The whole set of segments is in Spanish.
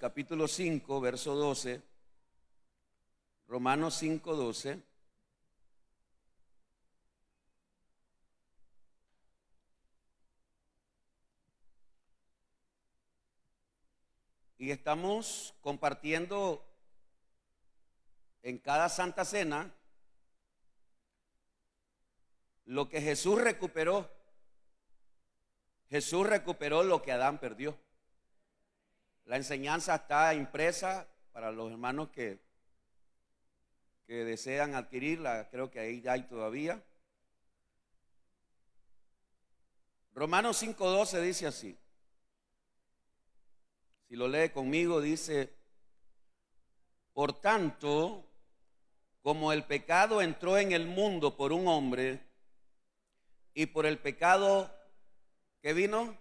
capítulo 5, verso 12. Romanos 5, 12. Y estamos compartiendo en cada Santa Cena lo que Jesús recuperó. Jesús recuperó lo que Adán perdió. La enseñanza está impresa para los hermanos que desean adquirirla. Creo que ahí ya hay todavía. Romanos 5:12 dice así. Si lo lee conmigo, dice: por tanto, como el pecado entró en el mundo por un hombre, y por el pecado, ¿qué vino?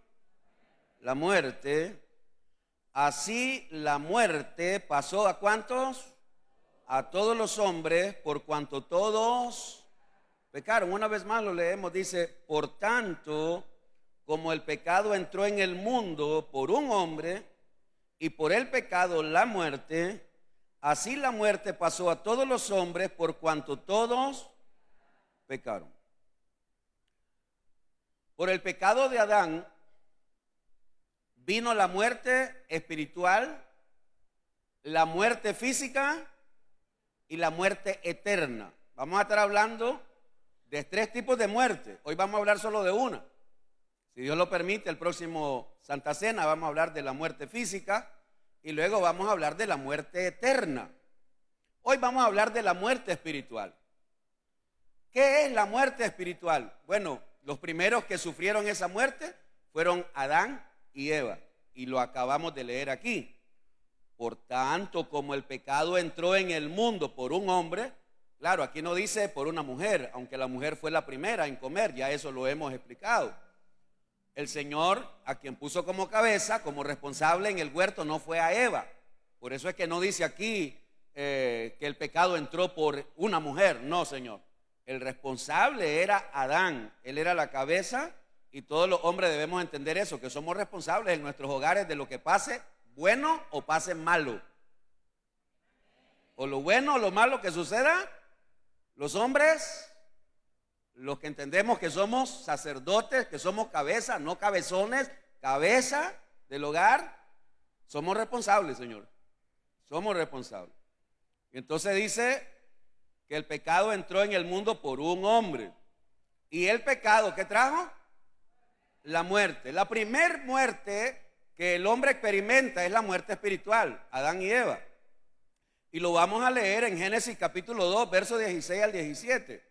La muerte. Así la muerte pasó ¿a cuántos? A todos los hombres, por cuanto todos pecaron. Una vez más lo leemos, dice: por tanto, como el pecado entró en el mundo por un hombre, y por el pecado la muerte, así la muerte pasó a todos los hombres, por cuanto todos pecaron. Por el pecado de Adán vino la muerte espiritual, la muerte física y la muerte eterna. Vamos a estar hablando de 3 tipos de muerte. Hoy vamos a hablar solo de una. Si Dios lo permite, el próximo Santa Cena vamos a hablar de la muerte física y luego vamos a hablar de la muerte eterna. Hoy vamos a hablar de la muerte espiritual. ¿Qué es la muerte espiritual? Bueno, los primeros que sufrieron esa muerte fueron Adán y Eva, y lo acabamos de leer aquí. Por tanto, como el pecado entró en el mundo por un hombre, claro, aquí no dice por una mujer, aunque la mujer fue la primera en comer, ya eso lo hemos explicado. El Señor, a quien puso como cabeza, como responsable en el huerto, no fue a Eva. Por eso es que no dice aquí que el pecado entró por una mujer. No, Señor. El responsable era Adán. Él era la cabeza y todos los hombres debemos entender eso, que somos responsables en nuestros hogares de lo que pase bueno o pase malo. O lo bueno o lo malo que suceda, los hombres, los que entendemos que somos sacerdotes, que somos cabeza, no cabezones, cabeza del hogar, somos responsables, Señor. Somos responsables. Y entonces dice que el pecado entró en el mundo por un hombre. ¿Y el pecado qué trajo? La muerte. La primer muerte que el hombre experimenta es la muerte espiritual, Adán y Eva. Y lo vamos a leer en Génesis capítulo 2, versos 16 al 17.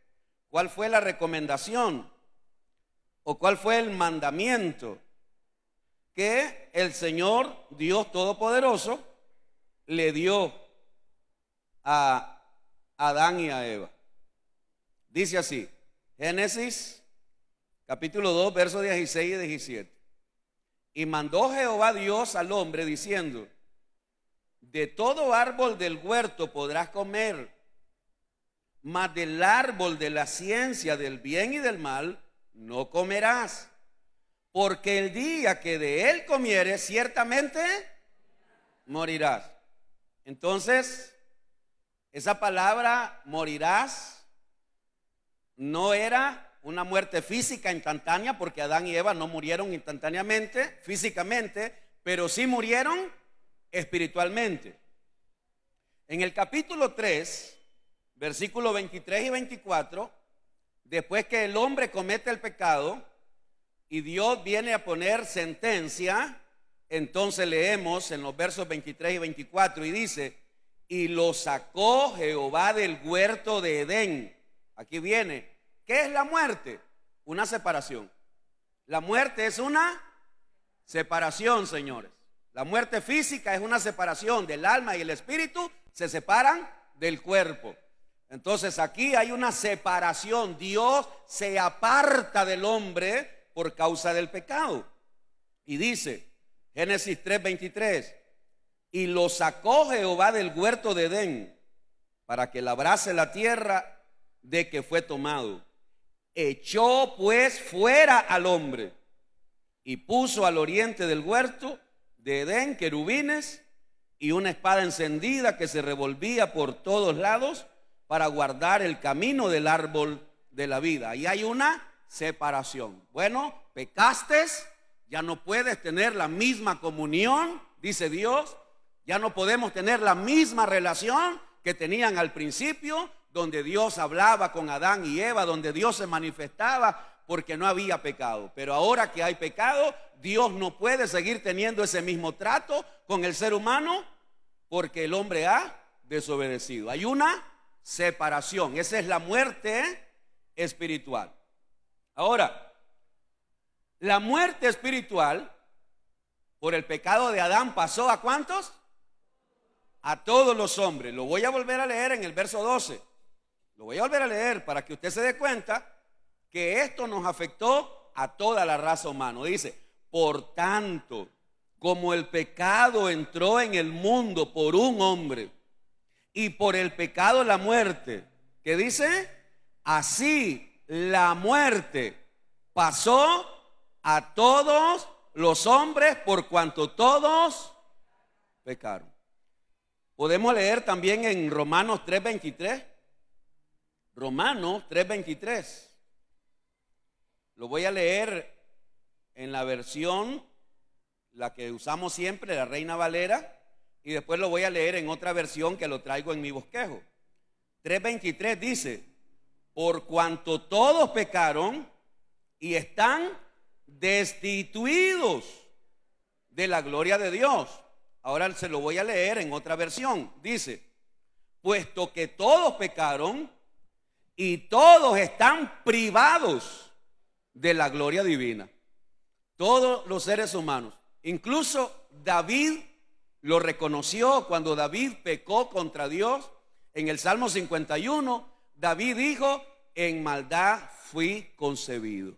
¿Cuál fue la recomendación? ¿O cuál fue el mandamiento que el Señor Dios Todopoderoso le dio a Adán y a Eva? Dice así, Génesis capítulo 2, versos 16 y 17. Y mandó Jehová Dios al hombre diciendo: de todo árbol del huerto podrás comer, mas del árbol de la ciencia del bien y del mal no comerás, porque el día que de él comieres ciertamente morirás. Entonces, esa palabra morirás no era una muerte física instantánea, porque Adán y Eva no murieron instantáneamente físicamente, pero sí murieron espiritualmente. En el capítulo 3, versículos 23 y 24, después que el hombre comete el pecado y Dios viene a poner sentencia, entonces leemos en los versos 23 y 24 y dice: y lo sacó Jehová del huerto de Edén. Aquí viene, ¿qué es la muerte? Una separación. La muerte es una separación, señores. La muerte física es una separación del alma, y el espíritu se separan del cuerpo. Entonces aquí hay una separación. Dios se aparta del hombre por causa del pecado. Y dice, Génesis 3:23, y lo sacó Jehová del huerto de Edén para que labrase la tierra de que fue tomado. Echó pues fuera al hombre y puso al oriente del huerto de Edén querubines y una espada encendida que se revolvía por todos lados para guardar el camino del árbol de la vida. Ahí hay una separación. Bueno, pecaste, ya no puedes tener la misma comunión, dice Dios. Ya no podemos tener la misma relación que tenían al principio, donde Dios hablaba con Adán y Eva, donde Dios se manifestaba, porque no había pecado. Pero ahora que hay pecado, Dios no puede seguir teniendo ese mismo trato con el ser humano, porque el hombre ha desobedecido. Hay una separación. Esa es la muerte espiritual. Ahora, la muerte espiritual por el pecado de Adán pasó ¿a cuántos? A todos los hombres. Lo voy a volver a leer en el verso 12. Lo voy a volver a leer para que usted se dé cuenta que esto nos afectó a toda la raza humana. Dice, por tanto, como el pecado entró en el mundo por un hombre y por el pecado la muerte, ¿qué dice? Así la muerte pasó a todos los hombres por cuanto todos pecaron. Podemos leer también en Romanos 3:23. Romanos 3:23. Lo voy a leer en la versión, la que usamos siempre, la Reina Valera, y después lo voy a leer en otra versión que lo traigo en mi bosquejo. 3:23 dice, por cuanto todos pecaron y están destituidos de la gloria de Dios. Ahora se lo voy a leer en otra versión. Dice, puesto que todos pecaron y todos están privados de la gloria divina. Todos los seres humanos. Incluso David lo reconoció cuando David pecó contra Dios. En el Salmo 51, David dijo, en maldad fui concebido.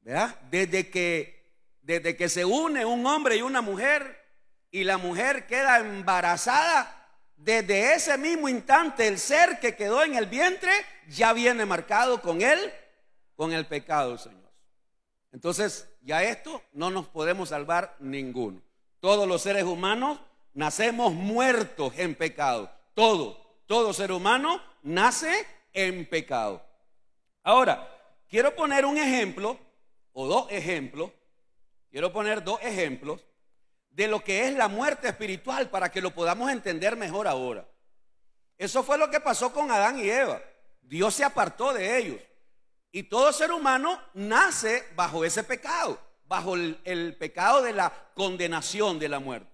¿Verdad? Desde que se une un hombre y una mujer y la mujer queda embarazada, desde ese mismo instante el ser que quedó en el vientre ya viene marcado con el pecado, Señor. Entonces ya esto no nos podemos salvar ninguno. Todos los seres humanos nacemos muertos en pecado. Todo ser humano nace en pecado. Ahora, quiero poner un ejemplo o dos ejemplos. Quiero poner dos ejemplos de lo que es la muerte espiritual para que lo podamos entender mejor ahora. Eso fue lo que pasó con Adán y Eva. Dios se apartó de ellos. Y todo ser humano nace bajo ese pecado, bajo el pecado de la condenación de la muerte.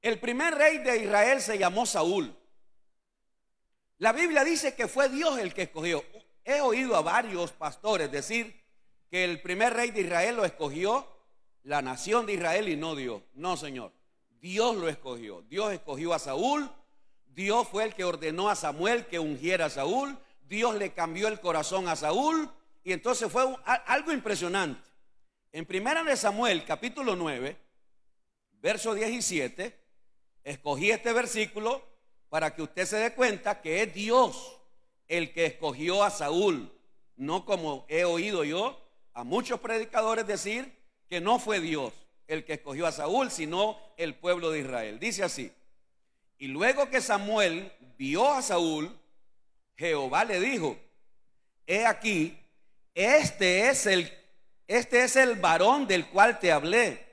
El primer rey de Israel se llamó Saúl. La Biblia dice que fue Dios el que escogió. He oído a varios pastores decir que el primer rey de Israel lo escogió la nación de Israel y no Dios. No, Señor, Dios lo escogió. Dios escogió a Saúl. Dios fue el que ordenó a Samuel que ungiera a Saúl. Dios le cambió el corazón a Saúl. Y entonces fue algo impresionante. En 1 Samuel capítulo 9, verso 17, escogí este versículo para que usted se dé cuenta que es Dios el que escogió a Saúl. No como he oído yo a muchos predicadores decir que no fue Dios el que escogió a Saúl, sino el pueblo de Israel. Dice así, y luego que Samuel vio a Saúl, Jehová le dijo, he aquí, este es el varón del cual te hablé,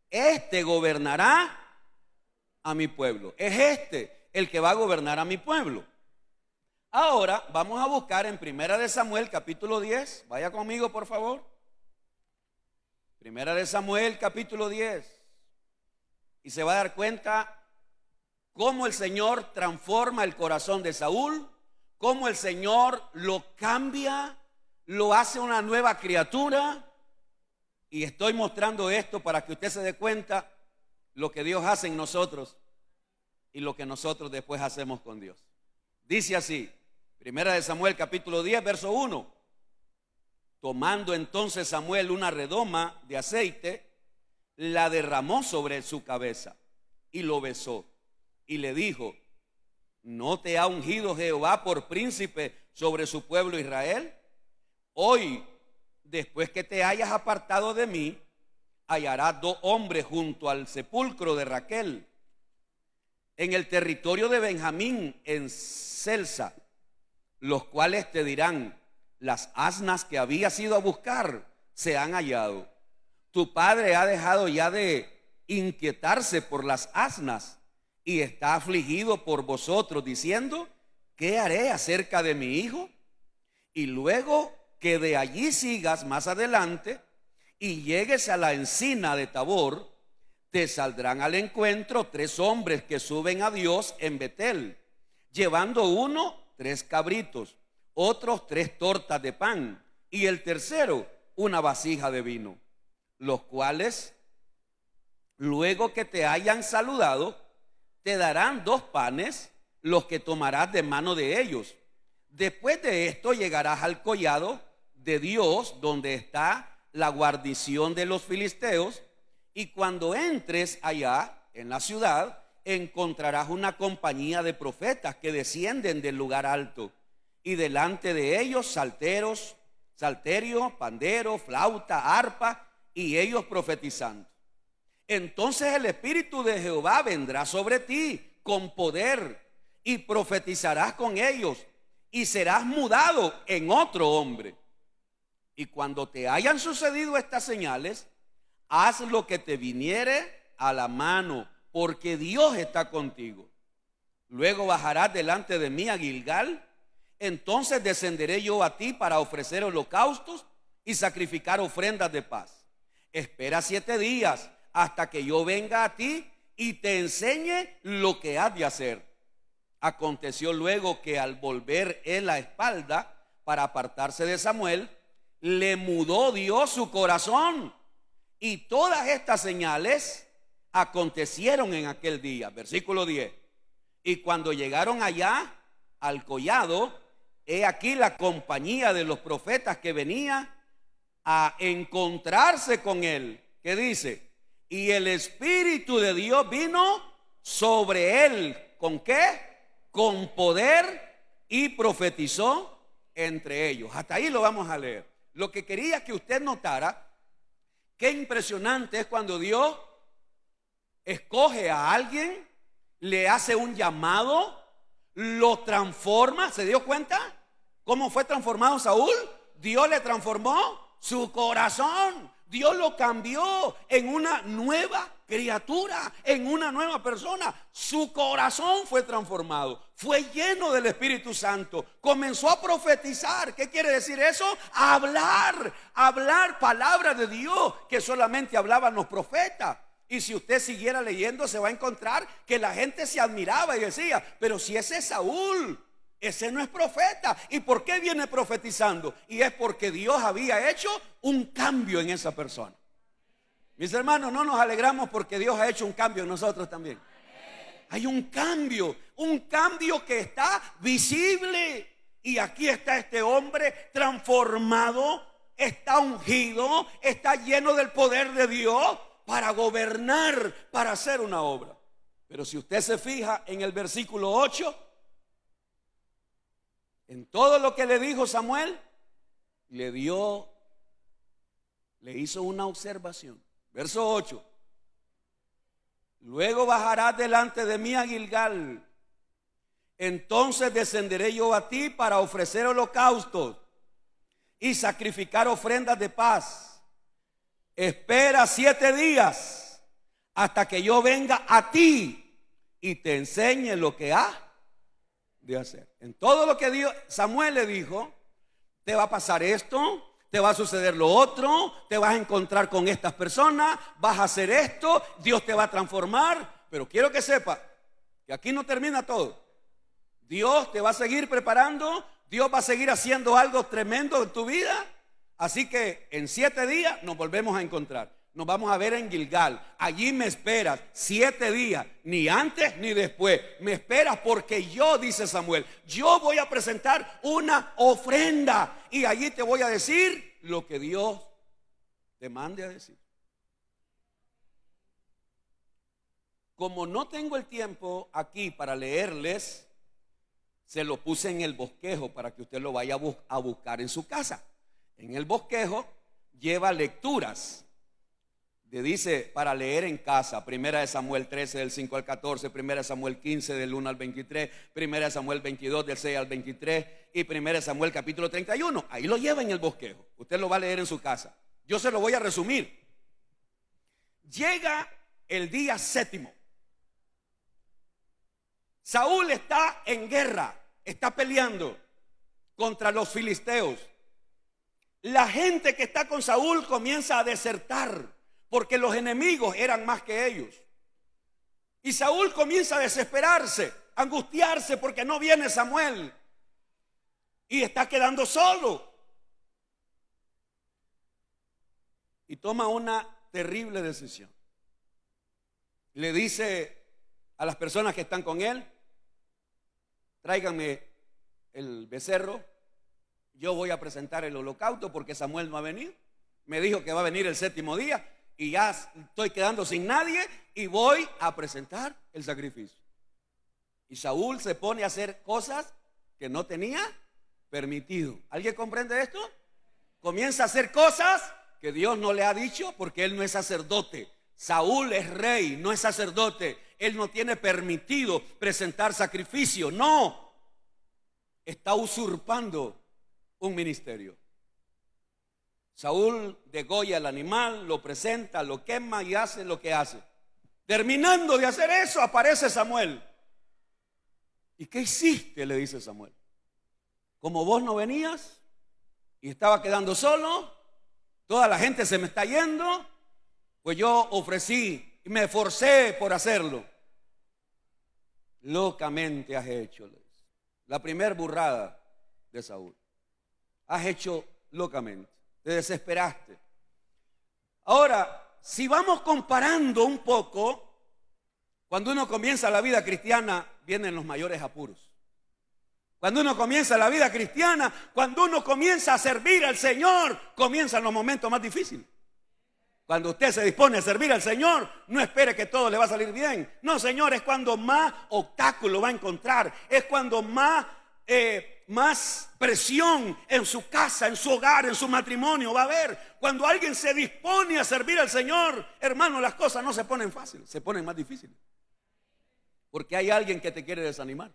este gobernará a mi pueblo. Es este el que va a gobernar a mi pueblo. Ahora vamos a buscar en 1 Samuel capítulo 10, vaya conmigo por favor. 1 Samuel capítulo 10, y se va a dar cuenta cómo el Señor transforma el corazón de Saúl, cómo el Señor lo cambia, lo hace una nueva criatura. Y estoy mostrando esto para que usted se dé cuenta lo que Dios hace en nosotros y lo que nosotros después hacemos con Dios. Dice así, 1 Samuel capítulo 10, verso 1. Tomando entonces Samuel una redoma de aceite, la derramó sobre su cabeza y lo besó y le dijo, ¿no te ha ungido Jehová por príncipe sobre su pueblo Israel? Hoy, después que te hayas apartado de mí, hallarás dos hombres junto al sepulcro de Raquel, en el territorio de Benjamín, en Selsa, los cuales te dirán: las asnas que habías ido a buscar se han hallado. Tu padre ha dejado ya de inquietarse por las asnas y está afligido por vosotros, diciendo: ¿qué haré acerca de mi hijo? Y luego que de allí sigas más adelante y llegues a la encina de Tabor, te saldrán al encuentro 3 hombres que suben a Dios en Betel, llevando uno 3 cabritos, otros 3 tortas de pan, y el tercero una vasija de vino, los cuales, luego que te hayan saludado, te darán 2 panes, los que tomarás de mano de ellos. Después de esto llegarás al collado de Dios, donde está la guarnición de los filisteos, y cuando entres allá en la ciudad, encontrarás una compañía de profetas que descienden del lugar alto, y delante de ellos salteros, salterio, pandero, flauta, arpa, y ellos profetizando. Entonces el Espíritu de Jehová vendrá sobre ti con poder, y profetizarás con ellos, y serás mudado en otro hombre. Y cuando te hayan sucedido estas señales, haz lo que te viniere a la mano, porque Dios está contigo. Luego bajarás delante de mí a Gilgal. Entonces descenderé yo a ti para ofrecer holocaustos y sacrificar ofrendas de paz. Espera 7 días hasta que yo venga a ti y te enseñe lo que has de hacer. Aconteció luego que al volver él la espalda para apartarse de Samuel, le mudó Dios su corazón. Y todas estas señales acontecieron en aquel día. Versículo 10. Y cuando llegaron allá al collado, he aquí la compañía de los profetas que venía a encontrarse con él. ¿Qué dice? Y el Espíritu de Dios vino sobre él. ¿Con qué? Con poder, y profetizó entre ellos. Hasta ahí lo vamos a leer. Lo que quería que usted notara, qué impresionante es cuando Dios escoge a alguien, le hace un llamado, lo transforma. ¿Se dio cuenta cómo fue transformado Saúl? Dios le transformó su corazón. Dios lo cambió en una nueva criatura, en una nueva persona. Su corazón fue transformado, fue lleno del Espíritu Santo, comenzó a profetizar. ¿Qué quiere decir eso? Hablar palabras de Dios que solamente hablaban los profetas. Y si usted siguiera leyendo, se va a encontrar que la gente se admiraba y decía: pero si ese es Saúl, ese no es profeta. ¿Y por qué viene profetizando? Y es porque Dios había hecho un cambio en esa persona. Mis hermanos, no nos alegramos porque Dios ha hecho un cambio en nosotros también. Hay un cambio que está visible. Y aquí está este hombre transformado, está ungido, está lleno del poder de Dios para gobernar, para hacer una obra. Pero si usted se fija en el versículo 8, en todo lo que le dijo Samuel, le hizo una observación. Verso 8. Luego bajarás delante de mí a Gilgal. Entonces descenderé yo a ti para ofrecer holocaustos y sacrificar ofrendas de paz. Espera 7 días hasta que yo venga a ti y te enseñe lo que ha de hacer. En todo lo que Samuel le dijo: te va a pasar esto, te va a suceder lo otro, te vas a encontrar con estas personas, vas a hacer esto, Dios te va a transformar. Pero quiero que sepa que aquí no termina todo. Dios te va a seguir preparando, Dios va a seguir haciendo algo tremendo en tu vida. Así que en 7 días nos volvemos a encontrar. Nos vamos a ver en Gilgal. Allí me esperas 7 días, ni antes ni después. Me esperas porque yo, dice Samuel, yo voy a presentar una ofrenda y allí te voy a decir lo que Dios te mande a decir. Como no tengo el tiempo aquí para leerles, se lo puse en el bosquejo para que usted lo vaya a buscar en su casa. En el bosquejo lleva lecturas Le dice para leer en casa, 1 Samuel 13 del 5 al 14, 1 Samuel 15 del 1 al 23, 1 Samuel 22 del 6 al 23 y 1 Samuel capítulo 31. Ahí lo lleva en el bosquejo. Usted lo va a leer en su casa. Yo se lo voy a resumir. Llega el día séptimo. Saúl está en guerra, está peleando contra los filisteos. La gente que está con Saúl comienza a desertar porque los enemigos eran más que ellos. Y Saúl comienza a desesperarse, a angustiarse porque no viene Samuel y está quedando solo. Y toma una terrible decisión. Le dice a las personas que están con él: tráiganme el becerro, yo voy a presentar el holocausto porque Samuel no ha venido. Me dijo que va a venir el séptimo día y ya estoy quedando sin nadie y voy a presentar el sacrificio. Y Saúl se pone a hacer cosas que no tenía permitido. ¿Alguien comprende esto? Comienza a hacer cosas que Dios no le ha dicho porque él no es sacerdote. Saúl es rey, no es sacerdote. Él no tiene permitido presentar sacrificio. No, está usurpando un ministerio. Saúl degolla el animal, lo presenta, lo quema y hace lo que hace. Terminando de hacer eso, aparece Samuel. ¿Y qué hiciste?, le dice Samuel. Como vos no venías y estaba quedando solo, toda la gente se me está yendo, pues yo ofrecí y me esforcé por hacerlo. Locamente has hecho, le dice. La primer burrada de Saúl. Has hecho locamente. Te desesperaste. Ahora, si vamos comparando un poco, cuando uno comienza la vida cristiana, vienen los mayores apuros. Cuando uno comienza la vida cristiana, cuando uno comienza a servir al Señor, comienzan los momentos más difíciles. Cuando usted se dispone a servir al Señor, no espere que todo le va a salir bien. No, Señor, es cuando más obstáculo va a encontrar. Es cuando más presión en su casa, en su hogar, en su matrimonio va a haber. Cuando alguien se dispone a servir al Señor, hermano, las cosas no se ponen fáciles, se ponen más difíciles. Porque hay alguien que te quiere desanimar.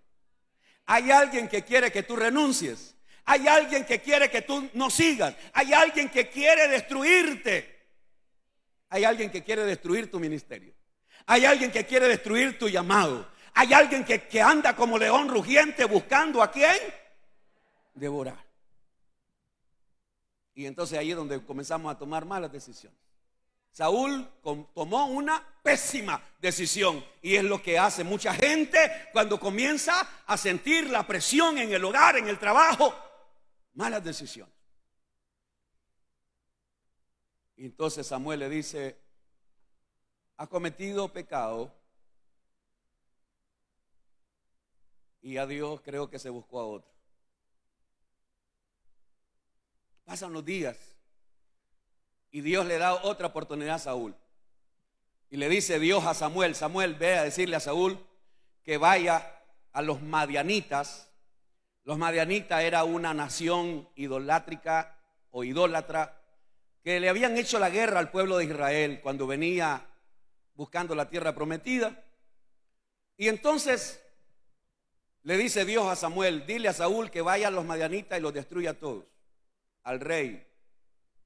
Hay alguien que quiere que tú renuncies. Hay alguien que quiere que tú no sigas. Hay alguien que quiere destruirte. Hay alguien que quiere destruir tu ministerio. Hay alguien que quiere destruir tu llamado. Hay alguien que anda como león rugiente buscando a quién devorar. Y entonces ahí es donde comenzamos a tomar malas decisiones. Saúl tomó una pésima decisión y es lo que hace mucha gente cuando comienza a sentir la presión en el hogar, en el trabajo. Malas decisiones. Y entonces Samuel le dice: has cometido pecado. Y a Dios creo que se buscó a otro. Pasan los días y Dios le da otra oportunidad a Saúl. Y le dice Dios a Samuel: Samuel, ve a decirle a Saúl que vaya a los madianitas. Los madianitas era una nación idolátrica o idólatra que le habían hecho la guerra al pueblo de Israel cuando venía buscando la tierra prometida. Y entonces le dice Dios a Samuel: dile a Saúl que vaya a los madianitas y los destruya a todos. Al rey,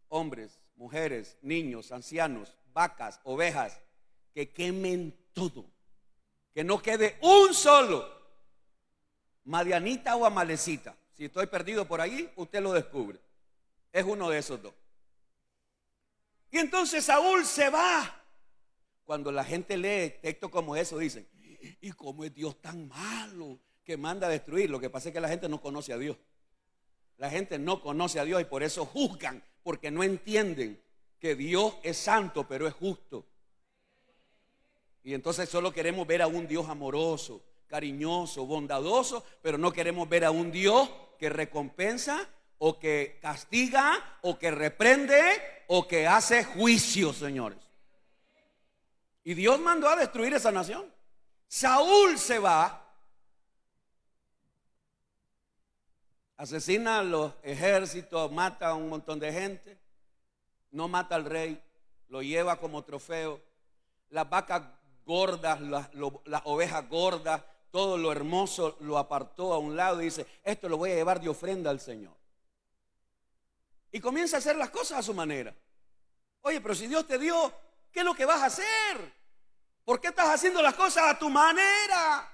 hombres, mujeres, niños, ancianos, vacas, ovejas, que quemen todo. Que no quede un solo madianita o amalecita. Si estoy perdido por ahí, usted lo descubre. Es uno de esos dos. Y entonces Saúl se va. Cuando la gente lee textos como eso, dicen: ¿y cómo es Dios tan malo que manda a destruir? Lo que pasa es que la gente no conoce a Dios. La gente no conoce a Dios y por eso juzgan, porque no entienden que Dios es santo, pero es justo. Y entonces solo queremos ver a un Dios amoroso, cariñoso, bondadoso, pero no queremos ver a un Dios que recompensa o que castiga o que reprende o que hace juicio, señores. Y Dios mandó a destruir esa nación. Saúl se va, asesina a los ejércitos, mata a un montón de gente, no mata al rey, lo lleva como trofeo. Las vacas gordas, las ovejas gordas, todo lo hermoso lo apartó a un lado y dice, esto lo voy a llevar de ofrenda al Señor. Y comienza a hacer las cosas a su manera. Oye, pero si Dios te dio, ¿qué es lo que vas a hacer? ¿Por qué estás haciendo las cosas a tu manera?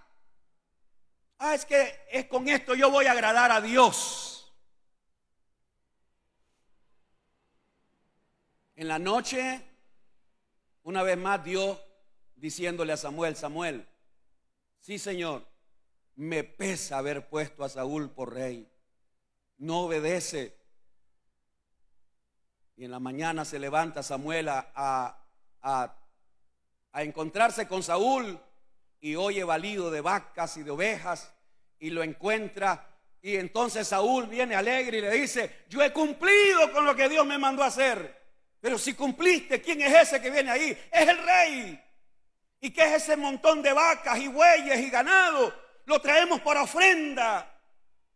Ah, es que es con esto yo voy a agradar a Dios. En la noche, una vez más Dios diciéndole a Samuel, Samuel, sí, Señor, me pesa haber puesto a Saúl por rey. No obedece. Y en la mañana se levanta Samuel a encontrarse con Saúl y oye balido de vacas y de ovejas y lo encuentra. Y entonces Saúl viene alegre y le dice, yo he cumplido con lo que Dios me mandó a hacer. Pero si cumpliste, ¿quién es ese que viene ahí? Es el rey. ¿Y qué es ese montón de vacas y bueyes y ganado? Lo traemos para ofrenda.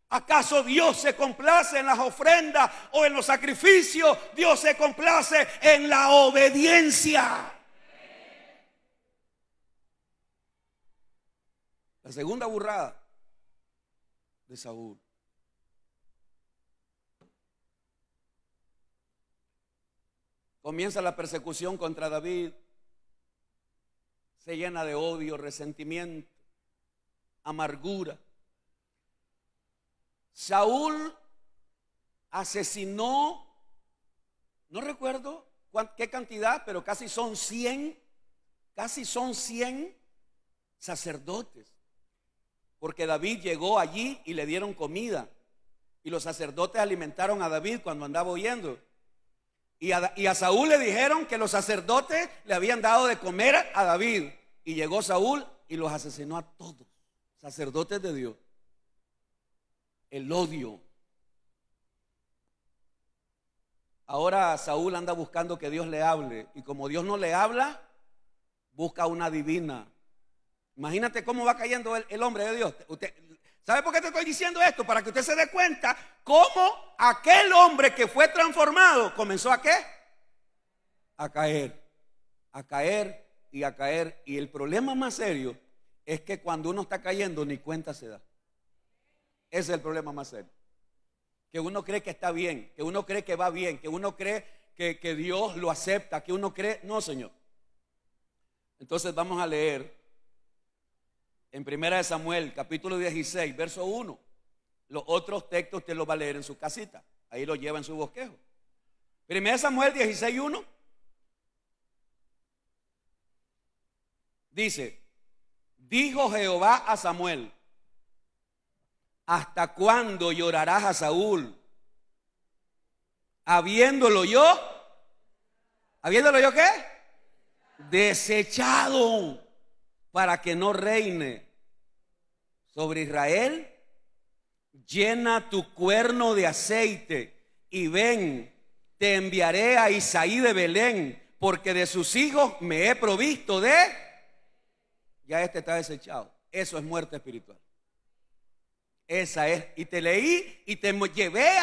¿Acaso Dios se complace en las ofrendas o en los sacrificios? Dios se complace en la obediencia. La segunda burrada de Saúl. Comienza la persecución contra David. Se llena de odio, resentimiento, amargura. Saúl asesinó, no recuerdo qué cantidad, pero casi son 100 sacerdotes. Porque David llegó allí y le dieron comida. Y los sacerdotes alimentaron a David cuando andaba huyendo. Y a Saúl le dijeron que los sacerdotes le habían dado de comer a David. Y llegó Saúl y los asesinó a todos, sacerdotes de Dios. El odio. Ahora Saúl anda buscando que Dios le hable. Y como Dios no le habla, busca una divina. Imagínate cómo va cayendo el hombre de Dios. ¿Sabe por qué te estoy diciendo esto? Para que usted se dé cuenta cómo aquel hombre que fue transformado comenzó a ¿qué? A caer, a caer y a caer. Y el problema más serio es que cuando uno está cayendo ni cuenta se da. Ese es el problema más serio. Que uno cree que está bien, que uno cree que va bien, que uno cree que Dios lo acepta, que uno cree, no, Señor. Entonces vamos a leer en 1 Samuel, capítulo 16, verso 1. Los otros textos usted los va a leer en su casita. Ahí lo lleva en su bosquejo. 1 Samuel 16, 1. Dice, dijo Jehová a Samuel, ¿hasta cuándo llorarás a Saúl? ¿Habiéndolo yo qué? Desechado para que no reine sobre Israel. Llena tu cuerno de aceite y ven, te enviaré a Isaí de Belén, porque de sus hijos me he provisto de. Ya este está desechado. Eso es muerte espiritual. Esa es. Y te leí y te llevé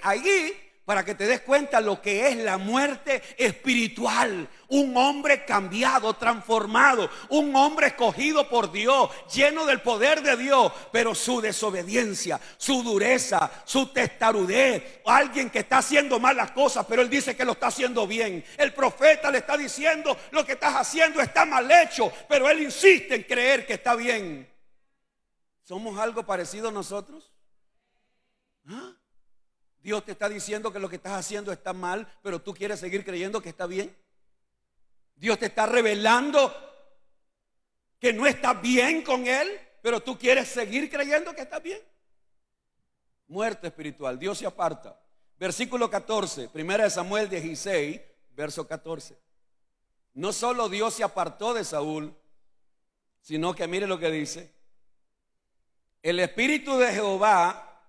allí para que te des cuenta lo que es la muerte espiritual. Un hombre cambiado, transformado, un hombre escogido por Dios, lleno del poder de Dios, pero su desobediencia, su dureza, su testarudez, alguien que está haciendo mal las cosas, pero él dice que lo está haciendo bien. El profeta le está diciendo, lo que estás haciendo está mal hecho, pero él insiste en creer que está bien. ¿Somos algo parecido nosotros? ¿Ah? Dios te está diciendo que lo que estás haciendo está mal, pero tú quieres seguir creyendo que está bien. Dios te está revelando que no está bien con Él, pero tú quieres seguir creyendo que está bien. Muerte espiritual, Dios se aparta. Versículo 14, 1 Samuel 16, verso 14. No solo Dios se apartó de Saúl, sino que mire lo que dice. El Espíritu de Jehová,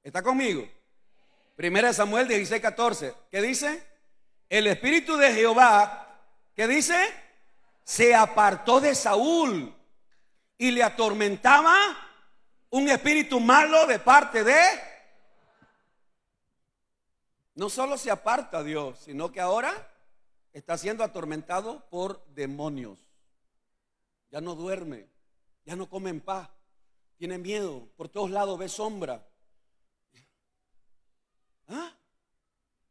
¿está conmigo? 1 Samuel 16, 14. ¿Qué dice? El Espíritu de Jehová, ¿qué dice? Se apartó de Saúl y le atormentaba un espíritu malo de parte de. No solo se aparta Dios, sino que ahora está siendo atormentado por demonios. Ya no duerme, ya no come en paz, tiene miedo, por todos lados ve sombra. ¿Ah?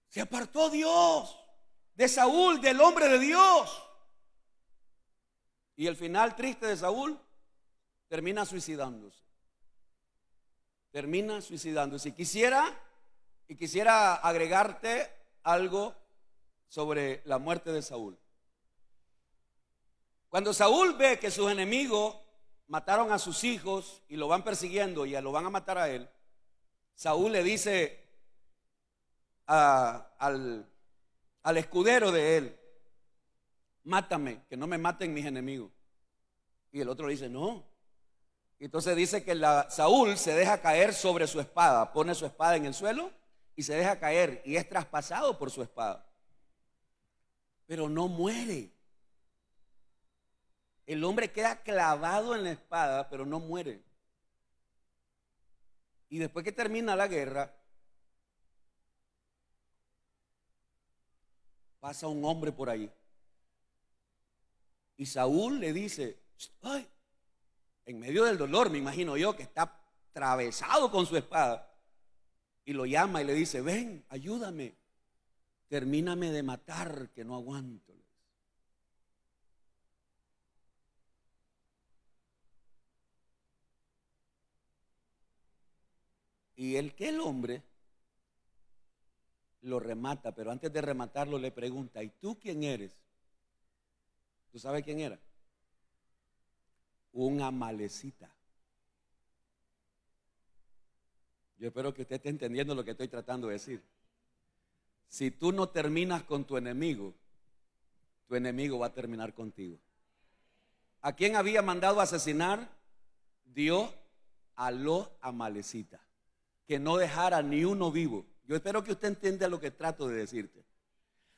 Se apartó Dios de Saúl, del hombre de Dios. Y el final triste de Saúl, termina suicidándose. Termina suicidándose. Y quisiera agregarte algo sobre la muerte de Saúl. Cuando Saúl ve que sus enemigos mataron a sus hijos y lo van persiguiendo y lo van a matar a él, Saúl le dice al escudero de él: mátame, que no me maten mis enemigos. Y el otro le dice: no. Entonces dice que Saúl se deja caer sobre su espada, pone su espada en el suelo y se deja caer y es traspasado por su espada. Pero no muere. El hombre queda clavado en la espada, pero no muere. Y después que termina la guerra, pasa un hombre por ahí. Y Saúl le dice: ay, en medio del dolor, me imagino yo, que está atravesado con su espada, y lo llama y le dice: ven, ayúdame, termíname de matar, que no aguanto. Y el hombre lo remata, pero antes de rematarlo le pregunta: ¿y tú quién eres? ¿Tú sabes quién era? Un amalecita. Yo espero que usted esté entendiendo lo que estoy tratando de decir. Si tú no terminas con tu enemigo va a terminar contigo. ¿A quién había mandado asesinar? Dios a los amalecitas, que no dejara ni uno vivo. Yo espero que usted entienda lo que trato de decirte.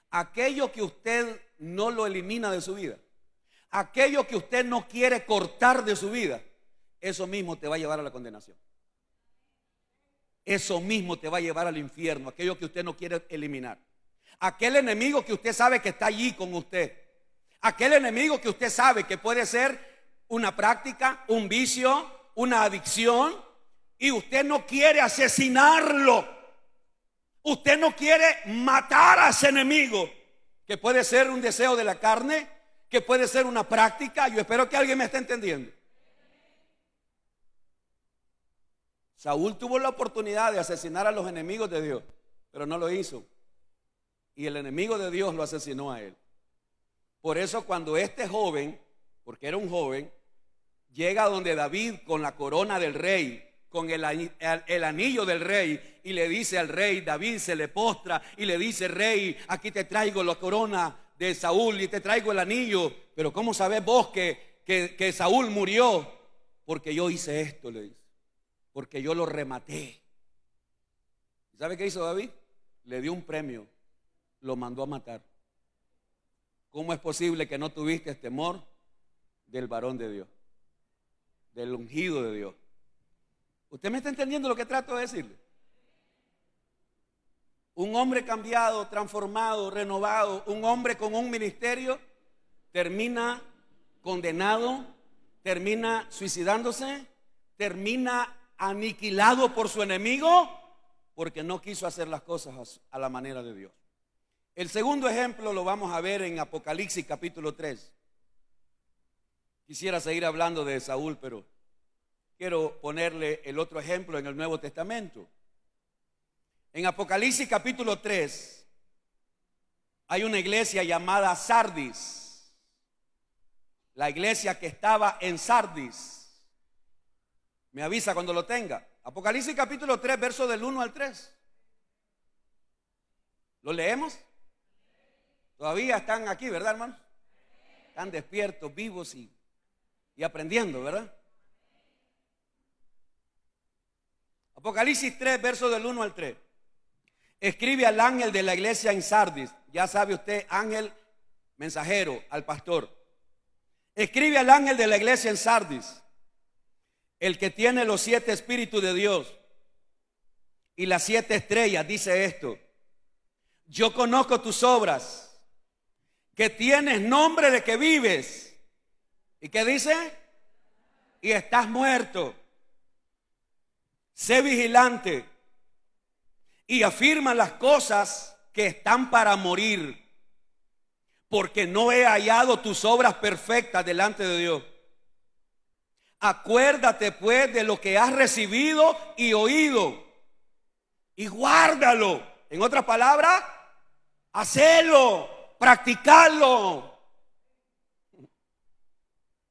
Aquello que usted no lo elimina de su vida, aquello que usted no quiere cortar de su vida, eso mismo te va a llevar a la condenación. Eso mismo te va a llevar al infierno, aquello que usted no quiere eliminar. Aquel enemigo que usted sabe que está allí con usted, aquel enemigo que usted sabe que puede ser una práctica, un vicio, una adicción, y usted no quiere asesinarlo. Usted no quiere matar a ese enemigo, que puede ser un deseo de la carne, que puede ser una práctica. Yo espero que alguien me esté entendiendo. Saúl tuvo la oportunidad de asesinar a los enemigos de Dios, pero no lo hizo. Y el enemigo de Dios lo asesinó a él. Por eso cuando este joven, porque era un joven, llega donde David con la corona del rey, con el anillo del rey, y le dice al rey, David se le postra y le dice: rey, aquí te traigo la corona de Saúl y te traigo el anillo. Pero ¿cómo sabes vos que Saúl murió? Porque yo hice esto, le dice, porque yo lo rematé. ¿Sabe qué hizo David? Le dio un premio, lo mandó a matar. ¿Cómo es posible que no tuviste temor del varón de Dios, del ungido de Dios? ¿Usted me está entendiendo lo que trato de decirle? Un hombre cambiado, transformado, renovado, un hombre con un ministerio, termina condenado, termina suicidándose, termina aniquilado por su enemigo, porque no quiso hacer las cosas a la manera de Dios. El segundo ejemplo lo vamos a ver en Apocalipsis capítulo 3. Quisiera seguir hablando de Saúl, pero quiero ponerle el otro ejemplo en el Nuevo Testamento. En Apocalipsis capítulo 3 hay una iglesia llamada Sardis. La iglesia que estaba en Sardis. Me avisa cuando lo tenga. Apocalipsis capítulo 3, verso del 1 al 3. ¿Lo leemos? Todavía están aquí, ¿verdad, hermanos? Están despiertos, vivos y aprendiendo, ¿verdad? Apocalipsis 3, verso del 1 al 3. Escribe al ángel de la iglesia en Sardis. Ya sabe usted, ángel mensajero al pastor. Escribe al ángel de la iglesia en Sardis, el que tiene los 7 espíritus de Dios y las 7 estrellas, dice esto: yo conozco tus obras que tienes nombre de que vives. ¿Y qué dice? Y estás muerto. Sé vigilante y afirma las cosas que están para morir, porque no he hallado tus obras perfectas delante de Dios. Acuérdate pues de lo que has recibido y oído, y guárdalo. En otras palabras, hacelo, practicarlo,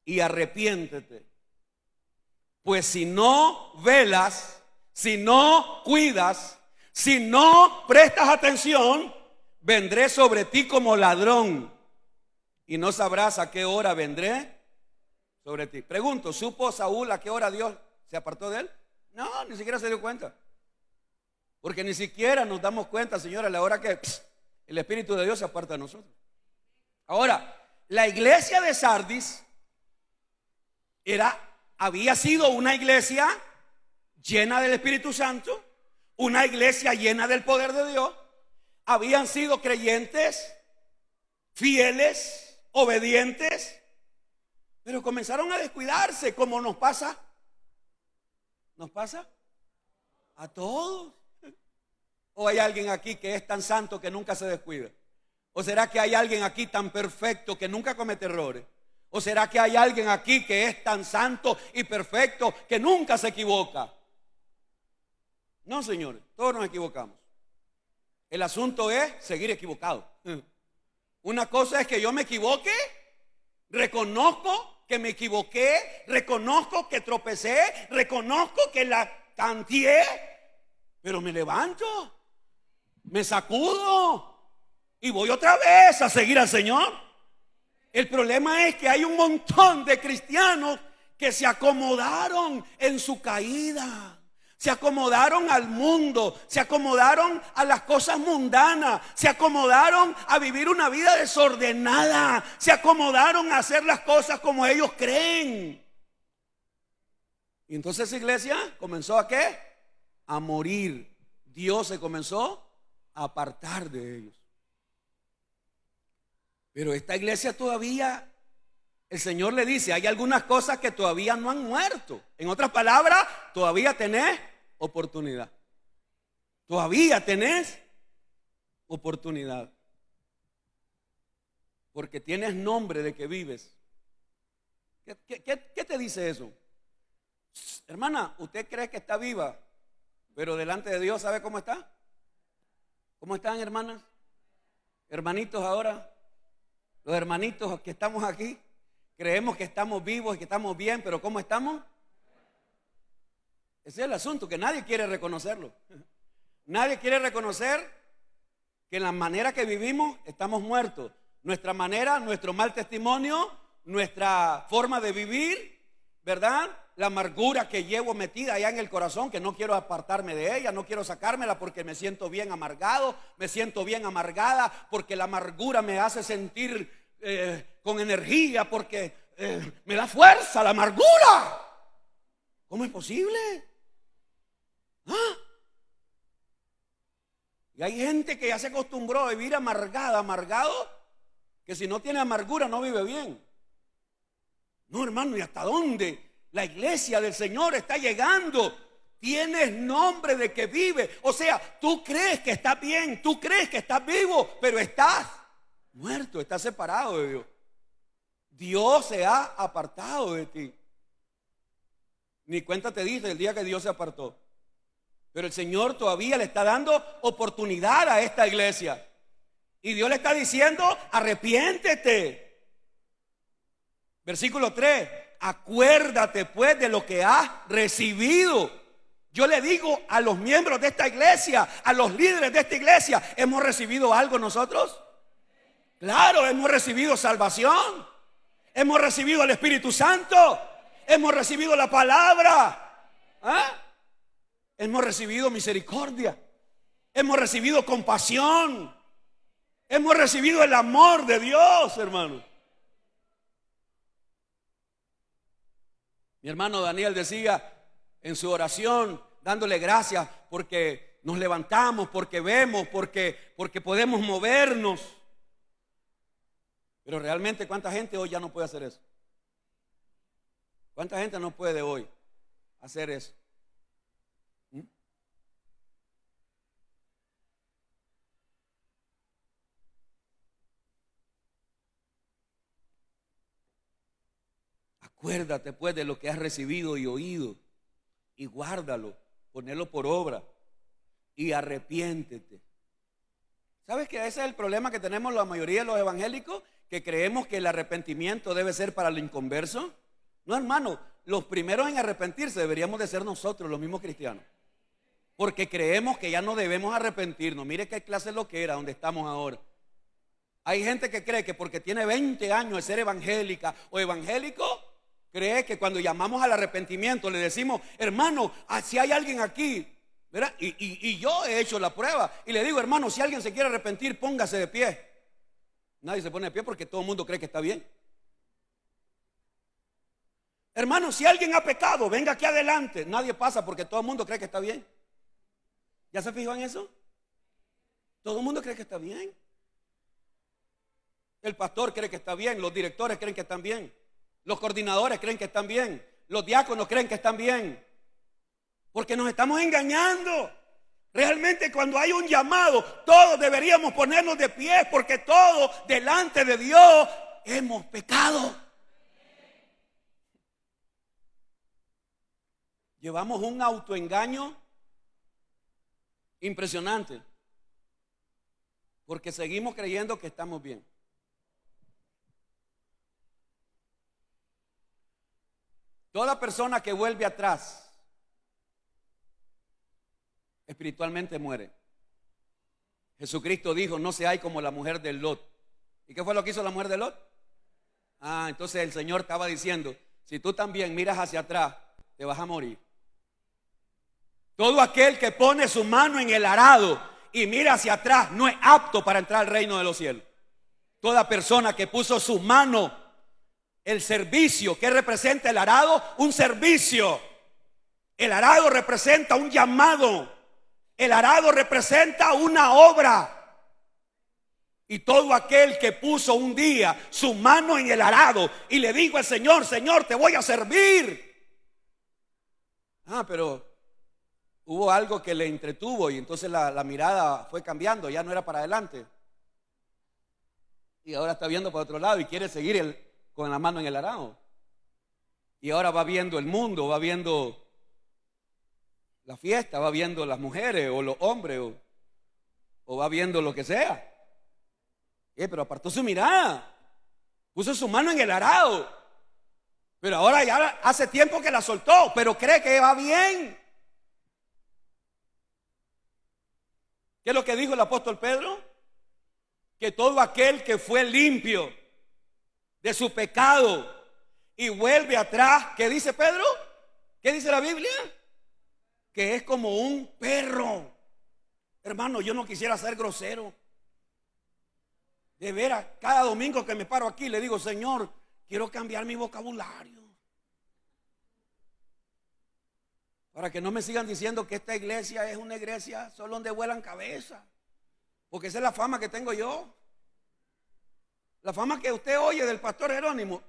y arrepiéntete. Pues si no velas, si no cuidas, si no prestas atención, vendré sobre ti como ladrón y no sabrás a qué hora vendré sobre ti. Pregunto, ¿supo Saúl a qué hora Dios se apartó de él? No, ni siquiera se dio cuenta. Porque ni siquiera nos damos cuenta, señora, a la hora que el Espíritu de Dios se aparta de nosotros. Ahora, la iglesia de Sardis había sido una iglesia llena del Espíritu Santo, una iglesia llena del poder de Dios. Habían sido creyentes, fieles, obedientes, pero comenzaron a descuidarse, como nos pasa a todos. ¿O hay alguien aquí que es tan santo que nunca se descuida? ¿O será que hay alguien aquí tan perfecto que nunca comete errores? ¿O será que hay alguien aquí que es tan santo y perfecto que nunca se equivoca? No, señores, todos nos equivocamos. El asunto es seguir equivocado. Una cosa es que yo me equivoque, reconozco que me equivoqué, reconozco que tropecé, reconozco que la tanteé, pero me levanto, me sacudo y voy otra vez a seguir al Señor. El problema es que hay un montón de cristianos que se acomodaron en su caída. Se acomodaron al mundo, se acomodaron a las cosas mundanas, se acomodaron a vivir una vida desordenada, se acomodaron a hacer las cosas como ellos creen. Y entonces esa iglesia comenzó ¿a qué? A morir. Dios se comenzó a apartar de ellos. Pero esta iglesia todavía, el Señor le dice, hay algunas cosas que todavía no han muerto. En otras palabras, todavía tenés oportunidad. Todavía tenés oportunidad. Porque tienes nombre de que vives. ¿Qué te dice eso? Hermana, ¿usted cree que está viva? Pero delante de Dios, ¿sabe cómo está? ¿Cómo están, hermanas? Hermanitos ahora. Los hermanitos que estamos aquí, creemos que estamos vivos y que estamos bien, pero ¿cómo estamos? Ese es el asunto, que nadie quiere reconocerlo. Nadie quiere reconocer que en la manera que vivimos estamos muertos. Nuestra manera, nuestro mal testimonio, nuestra forma de vivir, ¿verdad? La amargura que llevo metida allá en el corazón, que no quiero apartarme de ella, no quiero sacármela porque me siento bien amargado, me siento bien amargada, porque la amargura me hace sentir con energía, porque me da fuerza la amargura. ¿Cómo es posible? ¿Ah? Y hay gente que ya se acostumbró a vivir amargado, que si no tiene amargura no vive bien. No, hermano, ¿y hasta dónde la iglesia del Señor está llegando? Tienes nombre de que vive. O sea, tú crees que estás bien, tú crees que estás vivo, pero estás muerto, estás separado de Dios. Dios se ha apartado de ti. Ni cuenta te diste el día que Dios se apartó. Pero el Señor todavía le está dando oportunidad a esta iglesia. Y Dios le está diciendo, arrepiéntete. Versículo 3. Acuérdate pues de lo que has recibido. Yo le digo a los miembros de esta iglesia, a los líderes de esta iglesia, ¿hemos recibido algo nosotros? Claro, hemos recibido salvación. Hemos recibido el Espíritu Santo. Hemos recibido la palabra. Hemos recibido misericordia. Hemos recibido compasión. Hemos recibido el amor de Dios, hermano. Mi hermano Daniel decía en su oración, dándole gracias porque nos levantamos, porque vemos, porque podemos movernos. Pero realmente, ¿cuánta gente hoy ya no puede hacer eso? ¿Cuánta gente no puede hoy hacer eso? ¿Mm? Acuérdate pues de lo que has recibido y oído y guárdalo, ponelo por obra y arrepiéntete. ¿Sabes que ese es el problema que tenemos la mayoría de los evangélicos? Que creemos que el arrepentimiento debe ser para el inconverso. No, hermano, los primeros en arrepentirse deberíamos de ser nosotros, los mismos cristianos. Porque creemos que ya no debemos arrepentirnos. Mire qué clase de loquera donde estamos ahora. Hay gente que cree que porque tiene 20 años de ser evangélica o evangélico, cree que cuando llamamos al arrepentimiento le decimos, hermano, si hay alguien aquí, ¿verdad? Y yo he hecho la prueba y le digo, hermano, si alguien se quiere arrepentir, póngase de pie. Nadie se pone de pie porque todo el mundo cree que está bien. Hermano, si alguien ha pecado, venga aquí adelante. Nadie pasa porque todo el mundo cree que está bien. ¿Ya se fijó en eso? Todo el mundo cree que está bien. El pastor cree que está bien, los directores creen que están bien, los coordinadores creen que están bien, los diáconos creen que están bien. Porque nos estamos engañando. Realmente cuando hay un llamado, todos deberíamos ponernos de pie porque todos delante de Dios hemos pecado. Llevamos un autoengaño impresionante porque seguimos creyendo que estamos bien. Toda persona que vuelve atrás espiritualmente muere. Jesucristo dijo, no seáis como la mujer de Lot. ¿Y qué fue lo que hizo la mujer de Lot? Entonces el Señor estaba diciendo, si tú también miras hacia atrás, te vas a morir. Todo aquel que pone su mano en el arado y mira hacia atrás no es apto para entrar al reino de los cielos. Toda persona que puso su mano, el servicio, ¿qué representa el arado? Un servicio. El arado representa un llamado. El arado representa una obra. Y todo aquel que puso un día su mano en el arado y le dijo al Señor, Señor, te voy a servir. Pero hubo algo que le entretuvo y entonces la mirada fue cambiando, ya no era para adelante. Y ahora está viendo para otro lado y quiere seguir con la mano en el arado. Y ahora va viendo el mundo, va viendo la fiesta, va viendo las mujeres o los hombres o va viendo lo que sea. Pero apartó su mirada, puso su mano en el arado, pero ahora ya hace tiempo que la soltó, pero cree que va bien. ¿Qué es lo que dijo el apóstol Pedro? Que todo aquel que fue limpio de su pecado y vuelve atrás, ¿qué dice Pedro? ¿Qué dice la Biblia? Que es como un perro. Hermano, yo no quisiera ser grosero. De veras, cada domingo que me paro aquí le digo, Señor, quiero cambiar mi vocabulario. Para que no me sigan diciendo que esta iglesia es una iglesia solo donde vuelan cabezas. Porque esa es la fama que tengo yo. La fama que usted oye del pastor Jerónimo.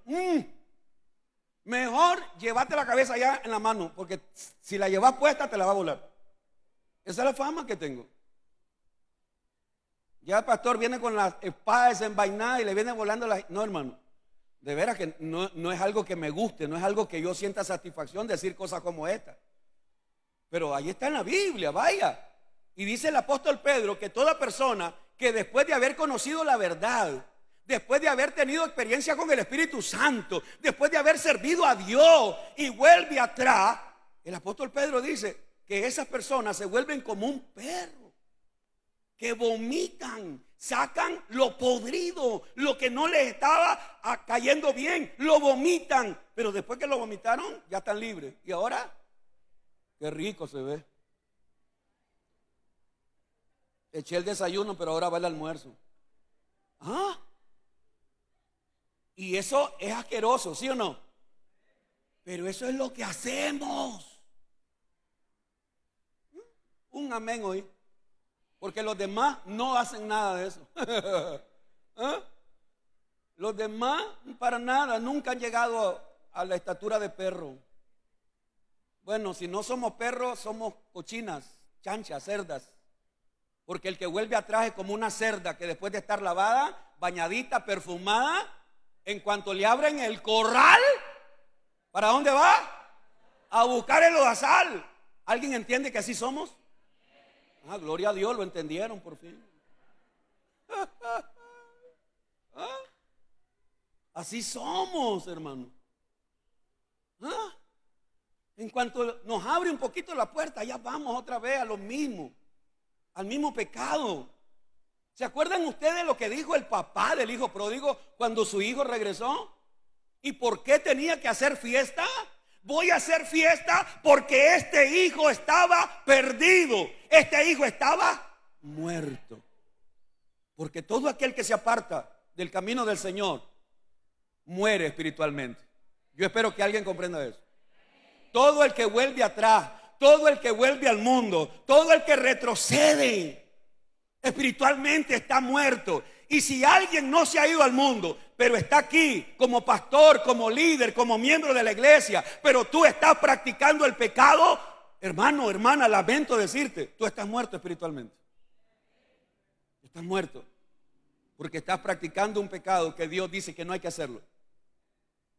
Mejor llévate la cabeza ya en la mano, porque si la llevas puesta te la va a volar. Esa es la fama que tengo. Ya el pastor viene con las espadas desenvainadas y le viene volando las... No, hermano, de veras que no es algo que me guste, no es algo que yo sienta satisfacción decir cosas como esta. Pero ahí está en la Biblia, vaya. Y dice el apóstol Pedro que toda persona que después de haber conocido la verdad, después de haber tenido experiencia con el Espíritu Santo, después de haber servido a Dios y vuelve atrás, el apóstol Pedro dice que esas personas se vuelven como un perro, que vomitan, sacan lo podrido, lo que no les estaba cayendo bien, lo vomitan, pero después que lo vomitaron ya están libres. Y ahora, qué rico se ve. Eché el desayuno, pero ahora va el almuerzo. Y eso es asqueroso, ¿sí o no? Pero eso es lo que hacemos. Un amén hoy. Porque los demás no hacen nada de eso. Los demás, para nada, nunca han llegado a la estatura de perro. Bueno, si no somos perros, somos cochinas, chanchas, cerdas. Porque el que vuelve atrás es como una cerda que después de estar lavada, bañadita, perfumada, en cuanto le abren el corral, ¿para dónde va? A buscar el lodazal. ¿Alguien entiende que así somos? Ah, gloria a Dios, lo entendieron por fin. ¿Ah? Así somos, hermano. ¿Ah? En cuanto nos abre un poquito la puerta, ya vamos otra vez a lo mismo, al mismo pecado. ¿Se acuerdan ustedes lo que dijo el papá del hijo pródigo cuando su hijo regresó? ¿Y por qué tenía que hacer fiesta? Voy a hacer fiesta porque este hijo estaba perdido. Este hijo estaba muerto. Porque todo aquel que se aparta del camino del Señor muere espiritualmente. Yo espero que alguien comprenda eso. Todo el que vuelve atrás, todo el que vuelve al mundo, todo el que retrocede espiritualmente está muerto. Y si alguien no se ha ido al mundo, pero está aquí como pastor, como líder, como miembro de la iglesia, pero tú estás practicando el pecado, hermano, hermana, lamento decirte, tú estás muerto espiritualmente. Estás muerto porque estás practicando un pecado que Dios dice que no hay que hacerlo.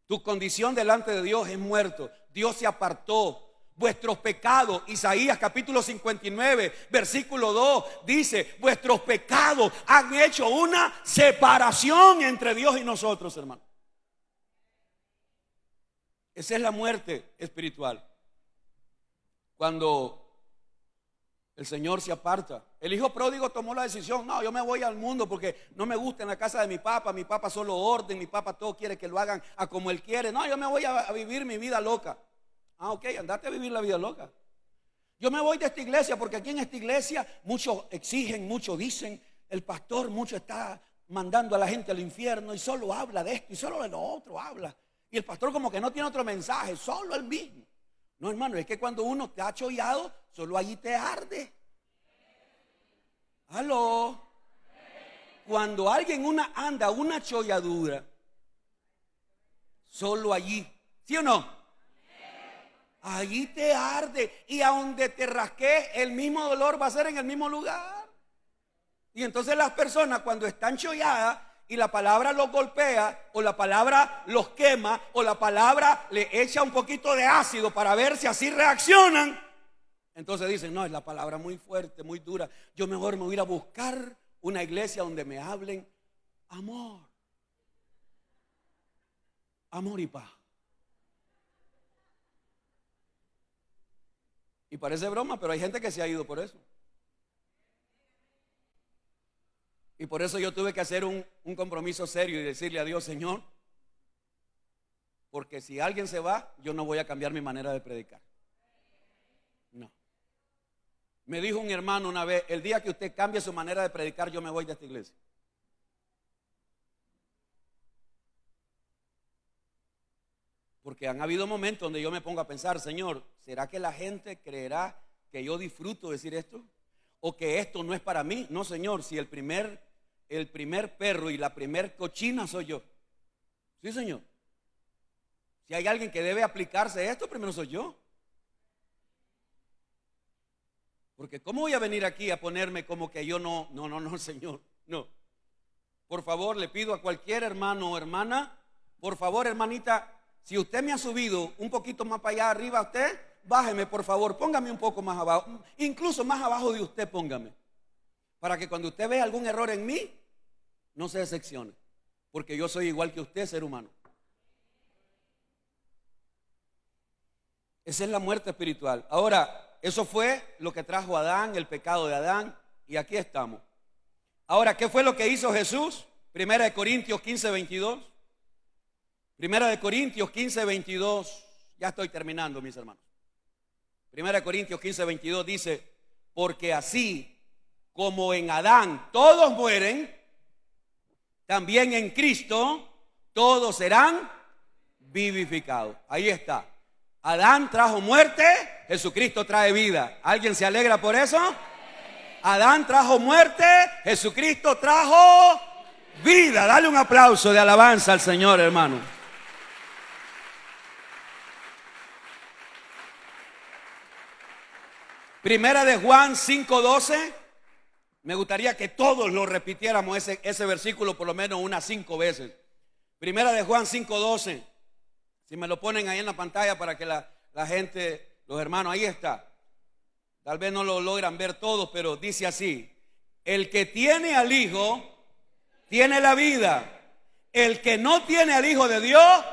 Tu condición delante de Dios es muerto. Dios se apartó. Vuestros pecados, Isaías capítulo 59, versículo 2, dice: vuestros pecados han hecho una separación entre Dios y nosotros, hermano. Esa es la muerte espiritual. Cuando el Señor se aparta. El hijo pródigo tomó la decisión: no, yo me voy al mundo porque no me gusta en la casa de mi papá solo orden, mi papá todo quiere que lo hagan a como él quiere. No, yo me voy a vivir mi vida loca. Ah, ok, andate a vivir la vida loca. Yo me voy de esta iglesia porque aquí en esta iglesia muchos exigen, muchos dicen, el pastor mucho está mandando a la gente al infierno y solo habla de esto y solo de lo otro habla. Y el pastor como que no tiene otro mensaje, solo el mismo. No, hermano, es que cuando uno te ha chollado, solo allí te arde. Aló. Cuando alguien anda una cholladura, solo allí, ¿sí o no? Allí te arde, y a donde te rasques, el mismo dolor va a ser en el mismo lugar. Y entonces las personas, cuando están cholladas y la palabra los golpea, o la palabra los quema, o la palabra le echa un poquito de ácido para ver si así reaccionan, entonces dicen: no, es la palabra muy fuerte, muy dura, yo mejor me voy a ir a buscar una iglesia donde me hablen amor, amor y paz. Y parece broma, pero hay gente que se ha ido por eso. Y por eso yo tuve que hacer un compromiso serio y decirle a Dios: Señor, porque si alguien se va, yo no voy a cambiar mi manera de predicar. No. Me dijo un hermano una vez: el día que usted cambie su manera de predicar, yo me voy de esta iglesia. Porque han habido momentos donde yo me pongo a pensar: Señor, ¿será que la gente creerá que yo disfruto decir esto? ¿O que esto no es para mí? No, Señor, si el primer perro y la primer cochina soy yo. Sí, Señor. Si hay alguien que debe aplicarse esto, primero soy yo. Porque ¿cómo voy a venir aquí a ponerme como que yo no, Señor? No. Por favor, le pido a cualquier hermano o hermana, por favor, hermanita, si usted me ha subido un poquito más para allá arriba, usted, bájeme por favor, póngame un poco más abajo, incluso más abajo de usted póngame, para que cuando usted vea algún error en mí, no se decepcione, porque yo soy igual que usted, ser humano. Esa es la muerte espiritual. Ahora, eso fue lo que trajo a Adán, el pecado de Adán, y aquí estamos. Ahora, ¿qué fue lo que hizo Jesús? 1 Corintios 15, 22. 1 Corintios 15, 22. Ya estoy terminando, mis hermanos. 1 Corintios 15, 22 dice: porque así como en Adán todos mueren, también en Cristo todos serán vivificados. Ahí está. Adán trajo muerte, Jesucristo trae vida. ¿Alguien se alegra por eso? Adán trajo muerte, Jesucristo trajo Vida. Dale un aplauso de alabanza al Señor, hermano. Primera de Juan 5:12. Me gustaría que todos lo repitiéramos ese versículo por lo menos unas 5 veces. Primera de Juan 5:12. Si me lo ponen ahí en la pantalla para que la gente, los hermanos, ahí está. Tal vez no lo logran ver todos, pero dice así: el que tiene al Hijo tiene la vida. El que no tiene al Hijo de Dios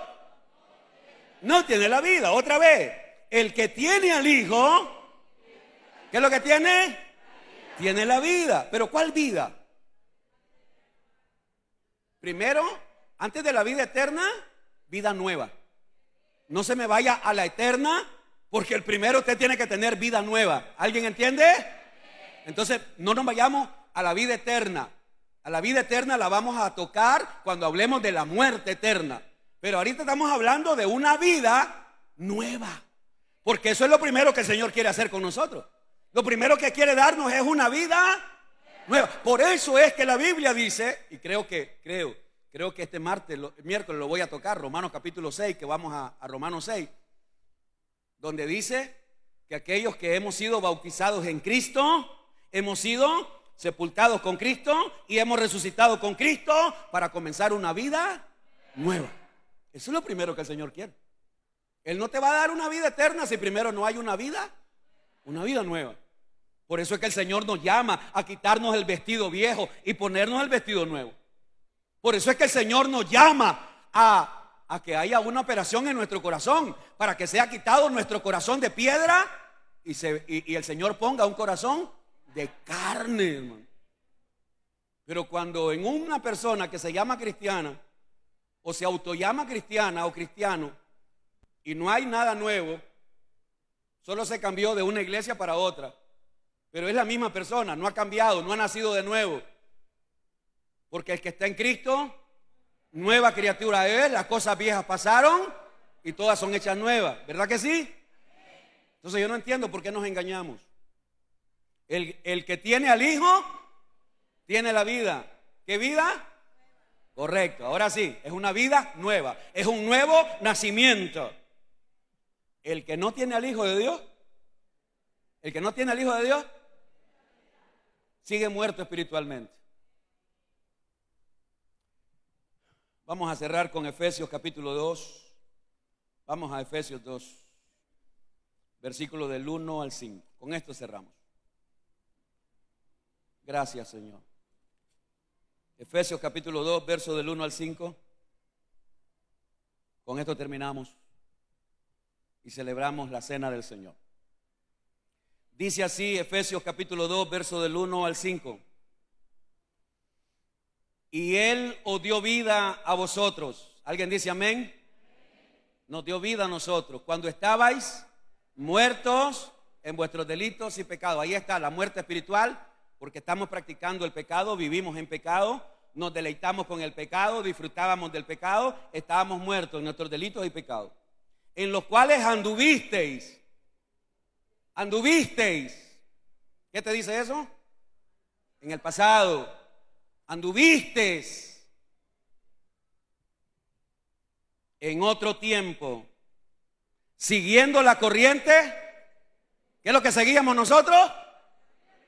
no tiene la vida. Otra vez, el que tiene al Hijo, ¿qué es lo que tiene? Tiene la vida. ¿Pero cuál vida? Primero, antes de la vida eterna, vida nueva. No se me vaya a la eterna, porque el primero usted tiene que tener vida nueva. ¿Alguien entiende? Entonces, no nos vayamos a la vida eterna. A la vida eterna la vamos a tocar cuando hablemos de la muerte eterna. Pero ahorita estamos hablando de una vida nueva. Porque eso es lo primero que el Señor quiere hacer con nosotros. Lo primero que quiere darnos es una vida nueva. Por eso es que la Biblia dice, y creo que este miércoles lo voy a tocar, Romanos capítulo 6, que vamos a Romanos 6, donde dice que aquellos que hemos sido bautizados en Cristo, hemos sido sepultados con Cristo y hemos resucitado con Cristo para comenzar una vida nueva. Eso es lo primero que el Señor quiere. Él no te va a dar una vida eterna si primero no hay una vida nueva. Por eso es que el Señor nos llama a quitarnos el vestido viejo y ponernos el vestido nuevo. Por eso es que el Señor nos llama a que haya una operación en nuestro corazón, para que sea quitado nuestro corazón de piedra y el Señor ponga un corazón de carne, hermano. Pero cuando en una persona que se llama cristiana o se autollama cristiana o cristiano y no hay nada nuevo, solo se cambió de una iglesia para otra, pero es la misma persona, no ha cambiado, no ha nacido de nuevo. Porque el que está en Cristo, nueva criatura es, las cosas viejas pasaron y todas son hechas nuevas. ¿Verdad que sí? Entonces yo no entiendo por qué nos engañamos. El que tiene al Hijo, tiene la vida. ¿Qué vida? Correcto, ahora sí, es una vida nueva, es un nuevo nacimiento. El que no tiene al Hijo de Dios, sigue muerto espiritualmente. Vamos a cerrar con Efesios capítulo 2. Vamos a Efesios 2, versículo del 1 al 5. Con esto cerramos. Gracias, Señor. Efesios capítulo 2, verso del 1 al 5. Con esto terminamos y celebramos la cena del Señor. Dice así Efesios capítulo 2, verso del 1 al 5. Y Él os dio vida a vosotros. ¿Alguien dice amén? Nos dio vida a nosotros cuando estabais muertos en vuestros delitos y pecados. Ahí está la muerte espiritual, porque estamos practicando el pecado, vivimos en pecado, nos deleitamos con el pecado, disfrutábamos del pecado, estábamos muertos en nuestros delitos y pecados, en los cuales anduvisteis. ¿Qué te dice eso? En el pasado. Anduvisteis en otro tiempo, siguiendo la corriente. ¿Qué es lo que seguíamos nosotros?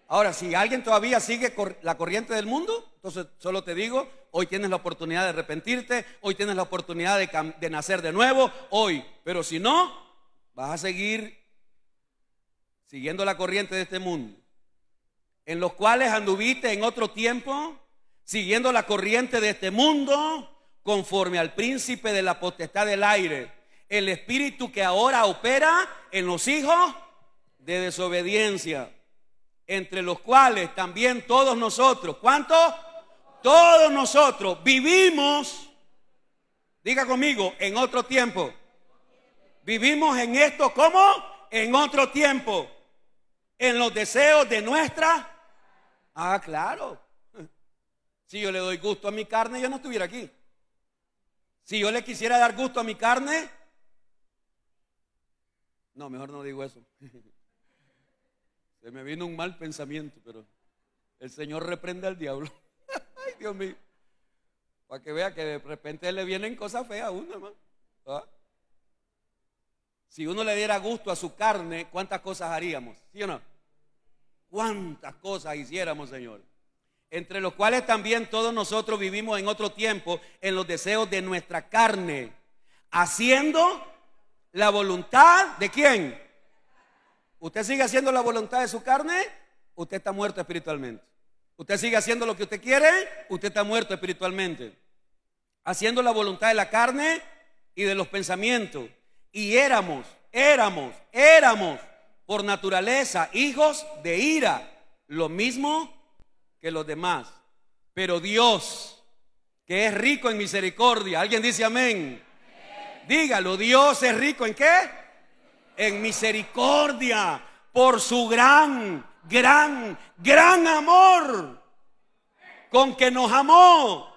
Ahora, si alguien todavía sigue la corriente del mundo, entonces solo te digo, hoy tienes la oportunidad de arrepentirte, hoy tienes la oportunidad de nacer de nuevo, hoy. Pero si no, vas a seguir siguiendo la corriente de este mundo, en los cuales anduviste en otro tiempo, siguiendo la corriente de este mundo, conforme al príncipe de la potestad del aire, el espíritu que ahora opera en los hijos de desobediencia, entre los cuales también todos nosotros, ¿cuántos? Todos nosotros vivimos, diga conmigo, en otro tiempo. Vivimos en esto, ¿cómo? En otro tiempo, en los deseos de nuestra. Claro. Si yo le doy gusto a mi carne, yo no estuviera aquí. Si yo le quisiera dar gusto a mi carne, no, mejor no digo eso. Se me vino un mal pensamiento, pero el Señor reprende al diablo. Ay, Dios mío. Para que vea que de repente le vienen cosas feas a uno, hermano. ¿Ah? Si uno le diera gusto a su carne, ¿cuántas cosas haríamos? ¿Sí o no? ¿Cuántas cosas hiciéramos, Señor? Entre los cuales también todos nosotros vivimos en otro tiempo en los deseos de nuestra carne, haciendo la voluntad ¿de quién? ¿Usted sigue haciendo la voluntad de su carne? Usted está muerto espiritualmente. ¿Usted sigue haciendo lo que usted quiere? Usted está muerto espiritualmente. Haciendo la voluntad de la carne y de los pensamientos. Y éramos por naturaleza hijos de ira, lo mismo que los demás. Pero Dios, que es rico en misericordia, ¿alguien dice amén? Dígalo, Dios es rico ¿en qué? En misericordia, por su gran amor con que nos amó.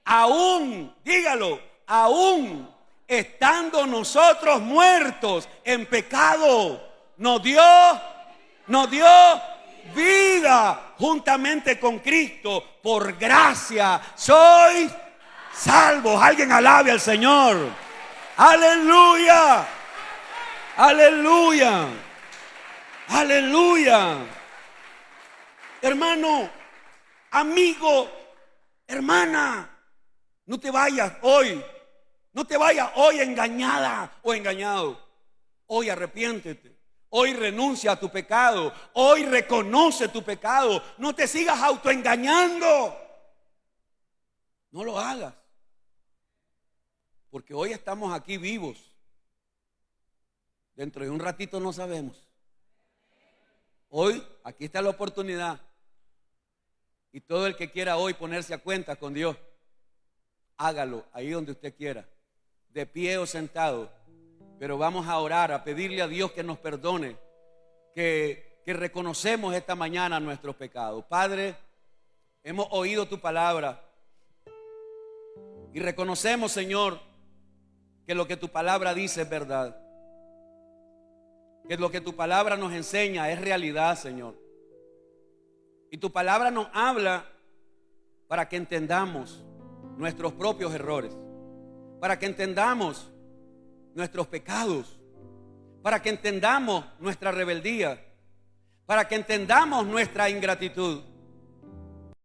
Aún, dígalo, aún estando nosotros muertos en pecado, nos dio vida juntamente con Cristo. Por gracia sois salvos. Alguien alabe al Señor. Aleluya, aleluya, aleluya. Hermano, amigo, hermana, no te vayas hoy. No te vayas hoy engañada o engañado. Hoy arrepiéntete. Hoy renuncia a tu pecado. Hoy reconoce tu pecado. No te sigas autoengañando. No lo hagas. Porque hoy estamos aquí vivos. Dentro de un ratito no sabemos. Hoy aquí está la oportunidad. Y todo el que quiera hoy ponerse a cuenta con Dios, hágalo ahí donde usted quiera, de pie o sentado. Pero vamos a orar, a pedirle a Dios que nos perdone, que reconocemos esta mañana nuestros pecados. Padre, hemos oído tu palabra y reconocemos, Señor, que lo que tu palabra dice es verdad, que lo que tu palabra nos enseña es realidad, Señor. Y tu palabra nos habla para que entendamos nuestros propios errores, para que entendamos nuestros pecados, para que entendamos nuestra rebeldía, para que entendamos nuestra ingratitud.